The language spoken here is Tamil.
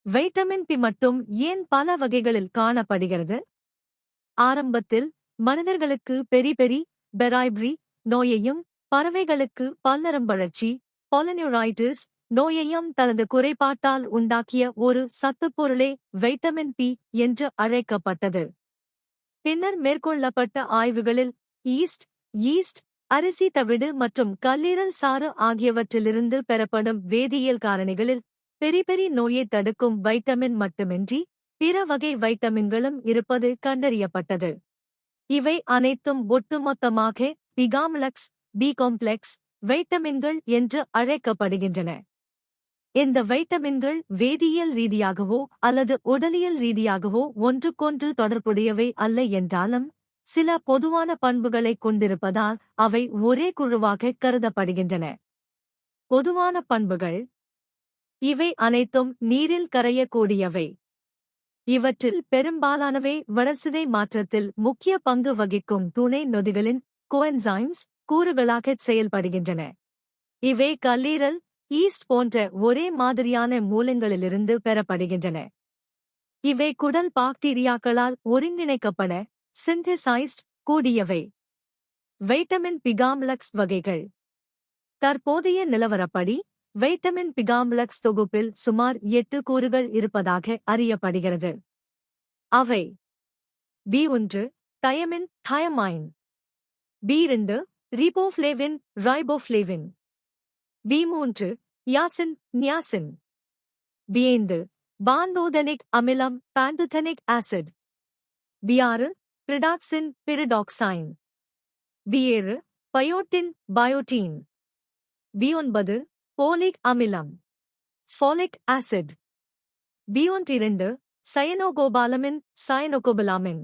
வைட்டமின் பி மட்டும் ஏன் பல வகைகளில் காணப்படுகிறது? ஆரம்பத்தில் மனிதர்களுக்கு பெரிபெரி பெராய்ப்ரி நோயையும் பறவைகளுக்கு பல்நரம்பழற்சி பாலினியூரைட்டிஸ் நோயையும் தனது குறைபாட்டால் உண்டாக்கிய ஒரு சத்துப்பொருளே வைட்டமின் பி என்று அழைக்கப்பட்டது. பின்னர் மேற்கொள்ளப்பட்ட ஆய்வுகளில் ஈஸ்ட் அரிசி தவிடு மற்றும் கல்லீரல் சாறு ஆகியவற்றிலிருந்து பெறப்படும் வேதியியல் காரணிகளில் பெரிபெரி நோயை தடுக்கும் வைட்டமின் மட்டுமின்றி பிற வகை வைட்டமின்களும் இருப்பது கண்டறியப்பட்டது. இவை அனைத்தும் ஒட்டுமொத்தமாக பிகாம்லக்ஸ் பி காம்ப்ளெக்ஸ் வைட்டமின்கள் என்று அழைக்கப்படுகின்றன. இந்த வைட்டமின்கள் வேதியியல் ரீதியாகவோ அல்லது உடலியல் ரீதியாகவோ ஒன்றுக்கொன்று தொடர்புடையவை அல்ல என்றாலும் சில பொதுவான பண்புகளைக் கொண்டிருப்பதால் அவை ஒரே குழுவாக கருதப்படுகின்றன. பொதுவான பண்புகள். இவை அனைத்தும் நீரில் கரையக்கூடியவை. இவற்றில் பெரும்பாலானவை வளர்சிதை மாற்றத்தில் முக்கிய பங்கு வகிக்கும் துணை நொதிகளின் கோஎன்சைம்ஸ் கூறுகளாகச் செயல்படுகின்றன. இவை கல்லீரல் ஈஸ்ட் போன்ற ஒரே மாதிரியான மூலங்களிலிருந்து பெறப்படுகின்றன. இவை குடல் பாக்டீரியாக்களால் ஒருங்கிணைக்கப்பட சிந்தசைஸ்ட் கூடியவை. வைட்டமின் பிகாம்லக்ஸ் வகைகள். தற்போதைய நிலவரப்படி வைட்டமின் பிகாம்லக்ஸ் தொகுப்பில் சுமார் 8 கூறுகள் இருப்பதாக அறியப்படுகிறது. அவை B1 thiamin thiamine, B2 riboflavin riboflavin, B3 niacin niacin, B5 pantothenic அமிலம் pantothenic acid, B6 pyridoxin pyridoxine, B7 biotin biotin, B9 folic அமிலம் ஃபோலிக் ஆசிட், B12 சயனோகோபாலமின் சயனோகோபலாமின்.